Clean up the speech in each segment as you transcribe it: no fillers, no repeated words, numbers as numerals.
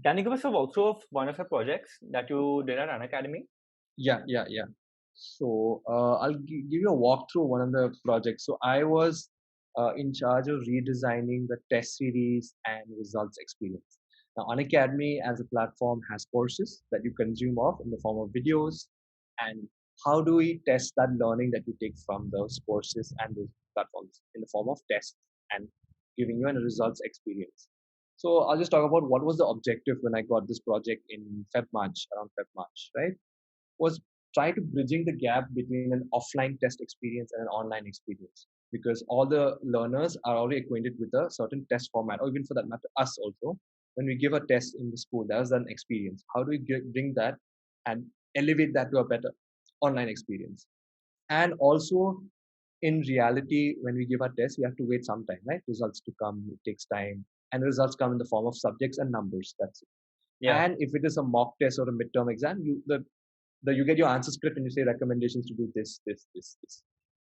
Can you give us a walkthrough of one of your projects that you did at Unacademy? Yeah. So I'll give you a walkthrough one of the projects. So I was in charge of redesigning the test series and results experience. Now, Unacademy as a platform has courses that you consume of in the form of videos. And how do we test that learning that you take from those courses and those platforms in the form of tests and giving you a results experience? So I'll just talk about what was the objective when I got this project in around Feb March, right? Was try to bridging the gap between an offline test experience and an online experience, because all the learners are already acquainted with a certain test format, or even for that matter us also. When we give a test in the school, that was an experience. How do we bring that and elevate that to a better online experience? And also, in reality, when we give our test, we have to wait some time, right? Results to come, it takes time, and the results come in the form of subjects and numbers. That's it. Yeah. And if it is a mock test or a midterm exam, you get your answer script and you say recommendations to do this.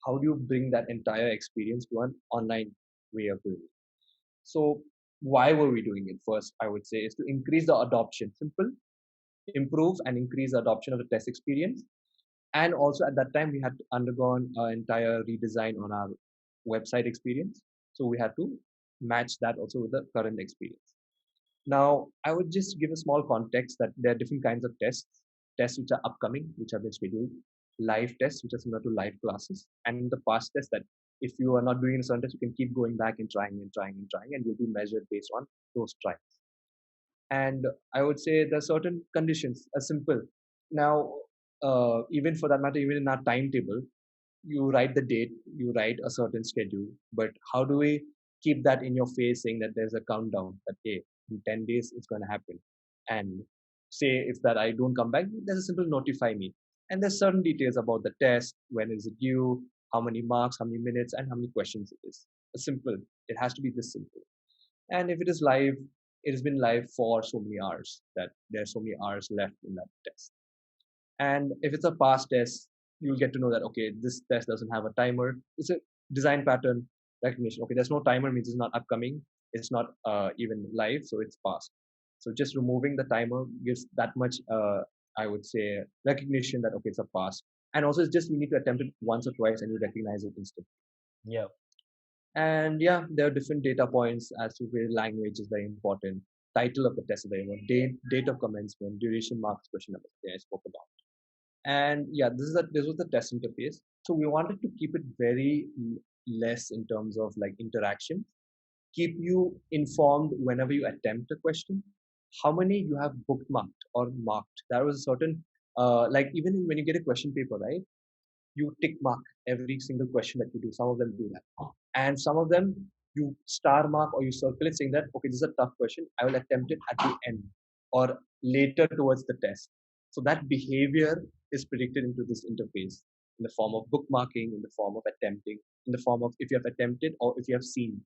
How do you bring that entire experience to an online way of doing it? So why were we doing it? First, I would say, is to increase the adoption. Simple, improve and increase the adoption of the test experience. And also at that time, we had undergone an entire redesign on our website experience. So we had to match that also with the current experience. Now, I would just give a small context that there are different kinds of tests which are upcoming, which have been scheduled, live tests, which are similar to live classes, and the past tests that if you are not doing a certain test, you can keep going back and trying, and you'll be measured based on those tries. And I would say there are certain conditions, as simple. Now, even for that matter, even in our timetable, you write the date, you write a certain schedule, but how do we keep that in your face saying that there's a countdown that, hey, in 10 days it's going to happen? And say if that I don't come back, there's a simple notify me. And there's certain details about the test, when is it due, how many marks, how many minutes, and how many questions it is. It's simple. It has to be this simple. And if it is live, it has been live for so many hours that there are so many hours left in that test. And if it's a past test, you'll get to know that, okay, this test doesn't have a timer. It's a design pattern recognition. Okay, there's no timer means it's not upcoming. It's not even live, so it's past. So just removing the timer gives that much, I would say, recognition that, okay, it's a past. And also, it's just you need to attempt it once or twice and you recognize it instantly. Yeah. And yeah, there are different data points as to where language is very important. Title of the test is very important. Date of commencement, duration, marks, question number. Yeah, I spoke about. And yeah, this was the test interface. So we wanted to keep it very less in terms of like interaction. Keep you informed whenever you attempt a question. How many you have bookmarked or marked? There was a certain like even when you get a question paper, right? You tick mark every single question that you do. Some of them do that, and some of them you star mark or you circle it saying that, okay, this is a tough question. I will attempt it at the end or later towards the test. So that behavior is predicted into this interface in the form of bookmarking, in the form of attempting, in the form of if you have attempted or if you have seen.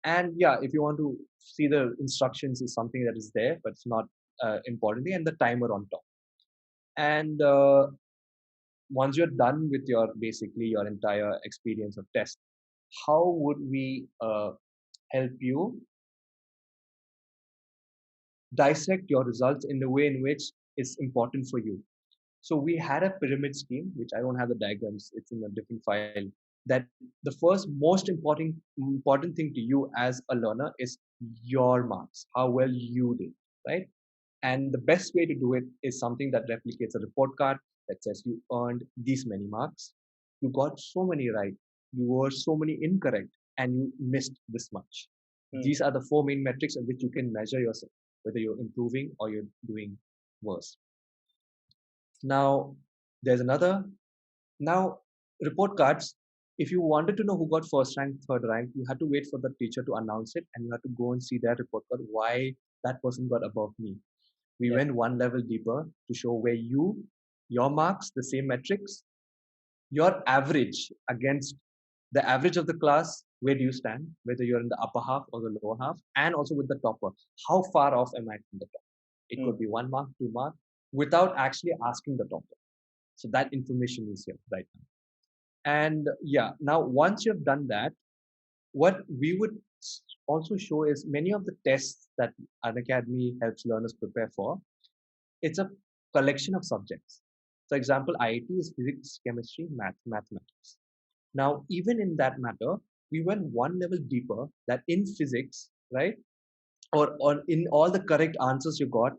And yeah, if you want to see the instructions is something that is there, but it's not importantly, and the timer on top. And once you're done with your basically your entire experience of test, how would we help you dissect your results in the way in which is important for you? So we had a pyramid scheme, which I don't have the diagrams, it's in a different file, that the first most important thing to you as a learner is your marks, how well you did, right? And the best way to do it is something that replicates a report card that says you earned these many marks, you got so many right, you were so many incorrect, and you missed this much. These are the four main metrics in which you can measure yourself, whether you're improving or you're doing worse. Now, there's another. Now, report cards, if you wanted to know who got first rank, third rank, you had to wait for the teacher to announce it and you had to go and see their report card, why that person got above me. We went one level deeper to show where your marks, the same metrics, your average against the average of the class, where do you stand, whether you're in the upper half or the lower half, and also with the topper. How far off am I from the top? It could be 1 mark, 2 mark, without actually asking the topper. So that information is here right now. And yeah, now once you've done that, what we would also show is many of the tests that Unacademy helps learners prepare for, it's a collection of subjects. For example, IIT is physics, chemistry, mathematics. Now, even in that matter, we went one level deeper that in physics, right? Or in all the correct answers you got,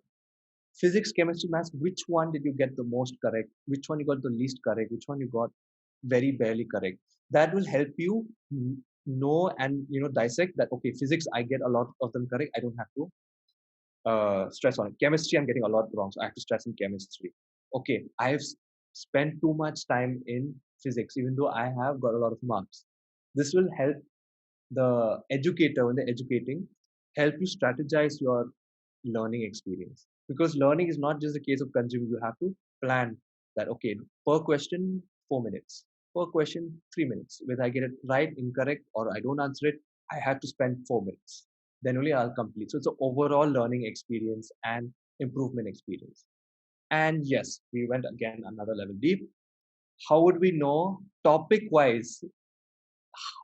physics, chemistry, maths, which one did you get the most correct? Which one you got the least correct? Which one you got very barely correct? That will help you know and dissect that. Okay, physics I get a lot of them correct. I don't have to stress on it. Chemistry I'm getting a lot wrong, so I have to stress in chemistry. Okay, I've spent too much time in physics, even though I have got a lot of marks. This will help the educator when they're educating, help you strategize your learning experience, because learning is not just a case of consuming. You have to plan that. Okay, per question 4 minutes, per question 3 minutes, whether I get it right, incorrect, or I don't answer it, I have to spend 4 minutes, then only I'll complete. So it's an overall learning experience and improvement experience. And yes, we went again another level deep. How would we know topic wise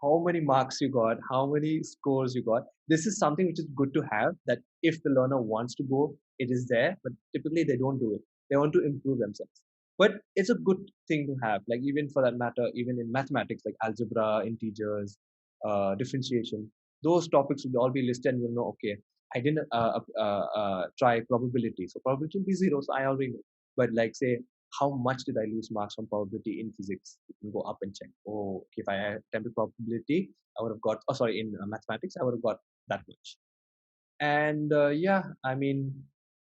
how many marks you got, how many scores you got? This is something which is good to have, that if the learner wants to go, it is there, but typically they don't do it. They want to improve themselves. But it's a good thing to have, like even for that matter, even in mathematics, like algebra, integers, differentiation, those topics will all be listed and you'll know, okay, I didn't try probability. So probability will be zero, so I already know. But like say, how much did I lose marks on probability in physics? You can go up and check. Oh, okay, if I attempted probability, I would have got, oh, sorry, in mathematics, I would have got that much. And yeah, I mean,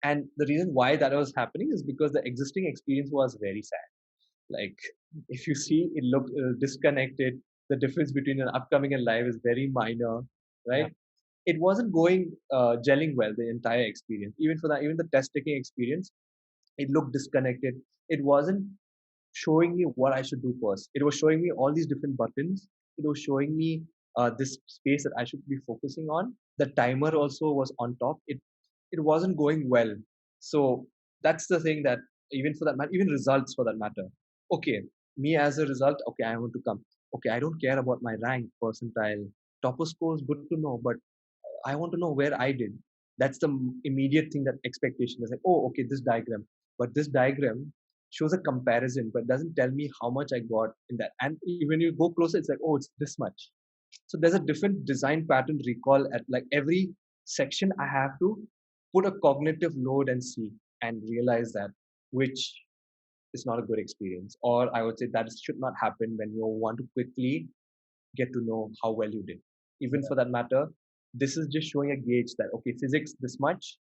and the reason why that was happening is because the existing experience was very sad. Like, if you see, it looked disconnected. The difference between an upcoming and live is very minor, Yeah. right? It wasn't going gelling well, the entire experience. Even for that, even the test taking experience, it looked disconnected. It wasn't showing me what I should do first. It was showing me all these different buttons. It was showing me this space that I should be focusing on. The timer also was on top. It wasn't going well. So that's the thing, that even for that matter, even results for that matter. Okay, me as a result, okay, I want to come. Okay, I don't care about my rank, percentile, topper scores, good to know, but I want to know where I did. That's the immediate thing, that expectation is like, oh, okay, this diagram. But this diagram shows a comparison, but doesn't tell me how much I got in that. And when you go closer, it's like, oh, it's this much. So there's a different design pattern recall at like every section. I have to put a cognitive load and see and realize that, which is not a good experience. Or I would say that should not happen when you want to quickly get to know how well you did. Even for that matter, this is just showing a gauge that, okay, physics this much,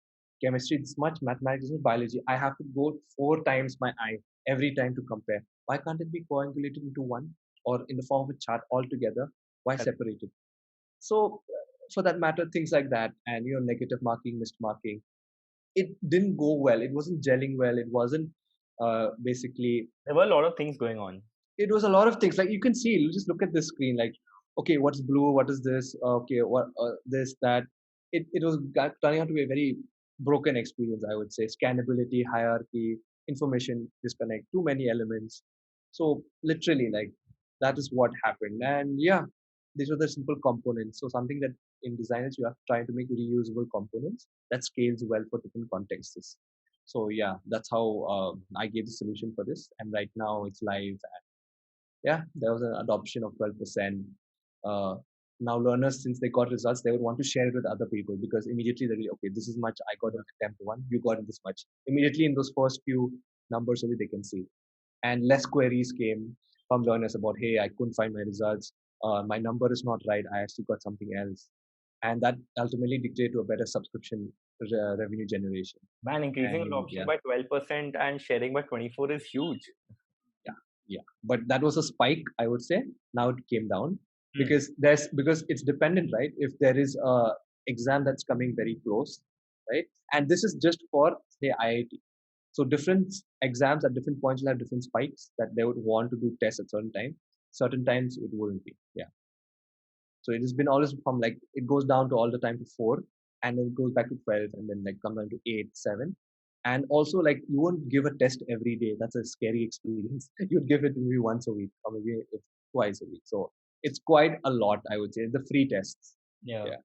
chemistry this much, mathematics this much, biology. I have to go 4 times my eye every time to compare. Why can't it be coagulated into one, or in the form of a chart altogether? Why separate it? So for that matter, things like that, and negative marking, missed marking, it didn't go well. It wasn't gelling well. It wasn't basically, There were a lot of things going on. it was a lot of things. Like you can see, you just look at this screen, like, okay, what's blue, what is this, okay, what this, that. It was turning out to be a very broken experience, I would say. Scannability, hierarchy, information disconnect, too many elements. So literally, like, that is what happened. And yeah, these were the simple components. So something that in designers you are trying to make reusable components that scales well for different contexts. So yeah, that's how I gave the solution for this, and right now it's live. Yeah, there was an adoption of 12%. Uh, Now learners, since they got results, they would want to share it with other people, because immediately they'll be, okay, this is much I got in attempt one, you got in this much. Immediately in those first few numbers only they can see. And less queries came from learners about, hey, I couldn't find my results. My number is not right. I actually got something else. And that ultimately dictated to a better subscription revenue generation. Man, increasing And adoption yeah, by 12% and sharing by 24 is huge. yeah, yeah. But that was a spike, I would say. Now it came down, Hmm. because it's dependent, right? If there is a exam that's coming very close, right? And this is just for say IIT. So different exams at different points will have different spikes that they would want to do tests at certain time. Certain times it wouldn't be. Yeah. So it has been always from, like, it goes down to all the time to 4, and then it goes back to 12, and then like come down to 8, 7. And also, like, you won't give a test every day. That's a scary experience. You'd give it maybe once a week, or maybe twice a week. So it's quite a lot, I would say. The free tests. Yeah. Yeah.